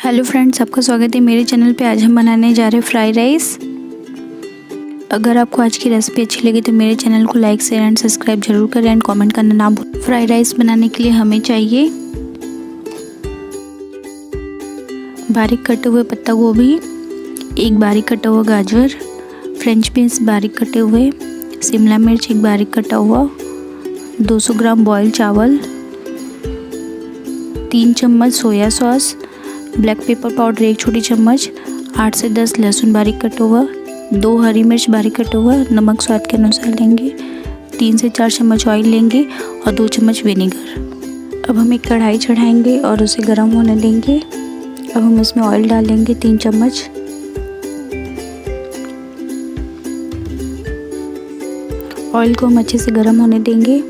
Hello friends, आपका स्वागत है मेरे चैनल पे। आज हम बनाने जा रहे हैं फ्राइड राइस। अगर आपको आज की रेसिपी अच्छी लगी तो मेरे चैनल को लाइक शेयर एंड सब्सक्राइब जरूर करें एंड कमेंट करना ना भूलें। फ्राइड राइस बनाने के लिए हमें चाहिए बारीक कटे हुए पत्ता गोभी, एक बारीक कटा हुआ गाजर, फ्रेंच बीन्स बारीक कटे हुए, शिमला मिर्च एक बारीक कटा हुआ, 200 ग्राम बॉयल चावल, 3 चम्मच soya sauce, black pepper powder 1 छोटी चम्मच, 8 से 10 लहसुन बारीक कटा हुआ, 2 हरी मिर्च बारीक कटा हुआ, नमक स्वाद के अनुसार लेंगे, 3 से 4 चम्मच ऑयल लेंगे और 2 चम्मच विनेगर। अब हम एक कढ़ाई चढ़ाएंगे और उसे गर्म होने देंगे। अब हम इसमें ऑयल डालेंगे 3 चम्मच। ऑयल को हम अच्छे से गर्म होने देंगे।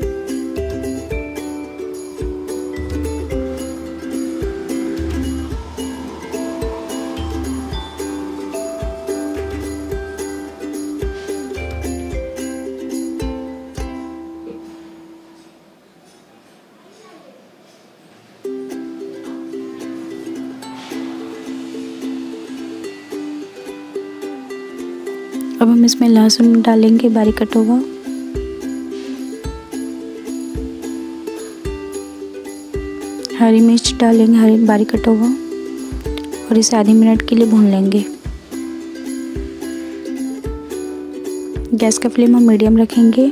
अब हम इसमें लहसुन डालेंगे बारीक कटा हुआ, हरी मिर्च डालेंगे बारीक कटा हुआ और इसे आधे मिनट के लिए भून लेंगे। गैस का फ्लेम हम मीडियम रखेंगे।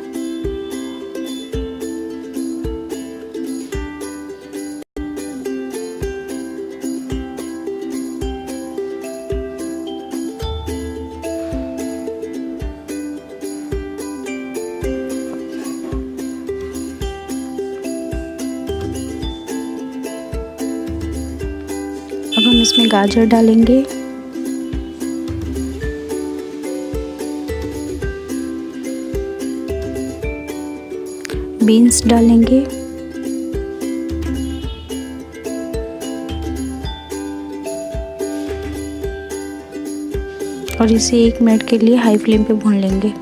अब हम इसमें गाजर डालेंगे, बीन्स डालेंगे और इसे 1 मिनट के लिए हाई फ्लेम पे भून लेंगे।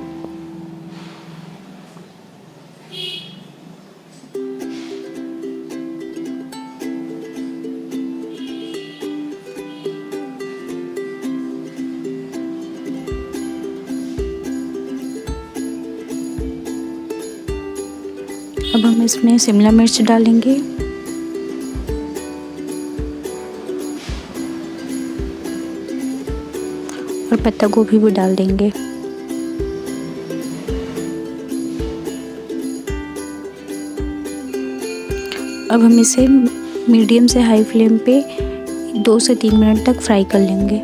अब हम इसमें शिमला मिर्च डालेंगे, और पत्ता गोभी भी डाल देंगे। अब हम इसे मीडियम से हाई फ्लेम पे 2 से 3 मिनट तक फ्राई कर लेंगे।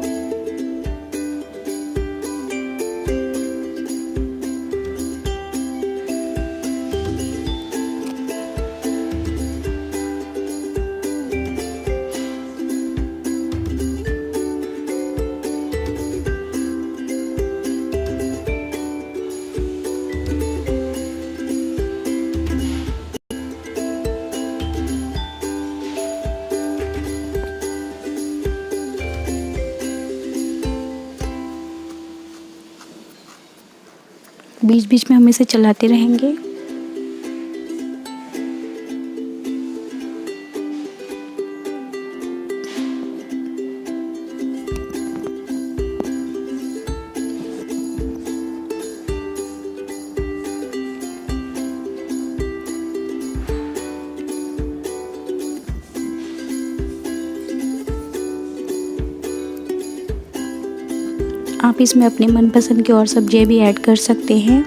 बीच बीच में हम इसे चलाते रहेंगे। आप इसमें अपने मनपसंद की और सब्जियां भी ऐड कर सकते हैं।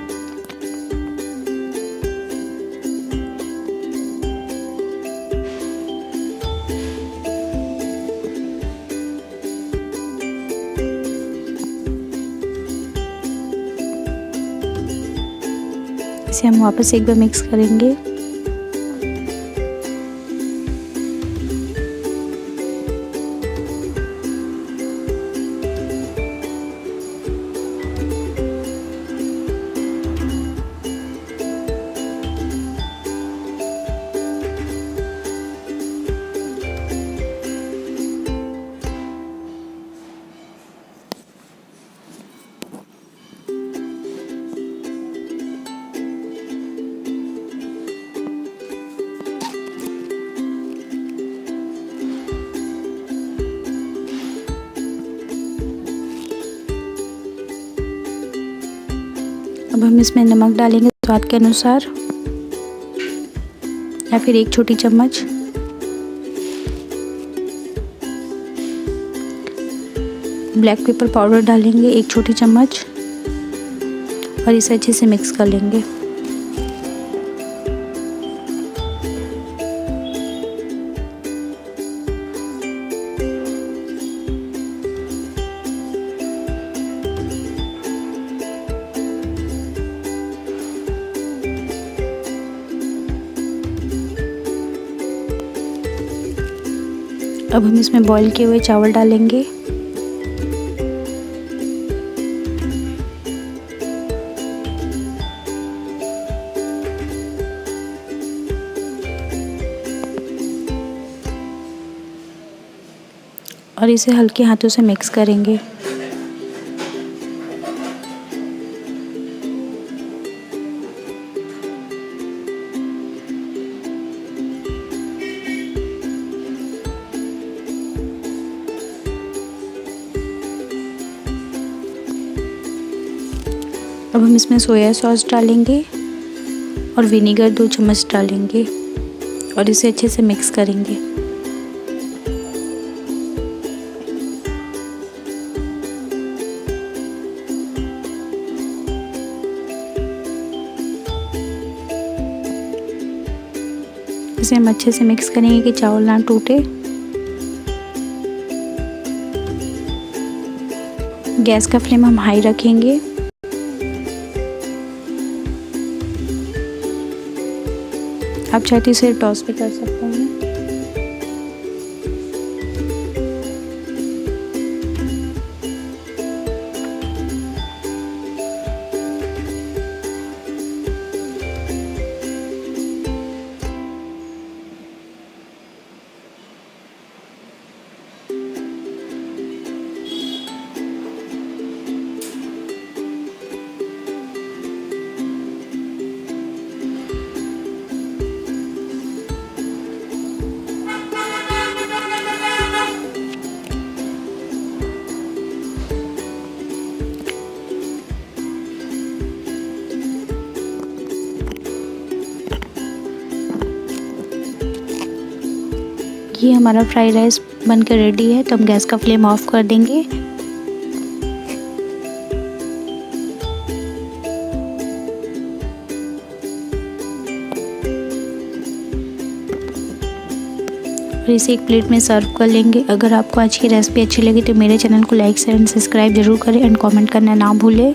इसे हम वापस एक बार मिक्स करेंगे। अब हम इसमें नमक डालेंगे स्वाद के अनुसार या फिर 1 छोटी चम्मच। ब्लैक पेपर पाउडर डालेंगे 1 छोटी चम्मच और इसे अच्छे से मिक्स कर लेंगे। अब हम इसमें बॉईल किए हुए चावल डालेंगे। और इसे हल्के हाथों से मिक्स करेंगे। अब हम इसमें सोया सॉस डालेंगे और विनेगर 2 चम्मच डालेंगे और इसे अच्छे से मिक्स करेंगे। इसे हम अच्छे से मिक्स करेंगे कि चावल ना टूटे। गैस का फ्लेम हम हाई रखेंगे। आप चाहे तो इसे टॉस भी कर सकते हैं। ये हमारा फ्राइड राइस बनकर रेडी है, तो हम गैस का फ्लेम ऑफ कर देंगे। और इसे एक प्लेट में सर्व कर लेंगे। अगर आपको आज की रेसिपी अच्छी लगी तो मेरे चैनल को लाइक शेयर एंड सब्सक्राइब जरूर करें एंड कमेंट करना ना भूलें।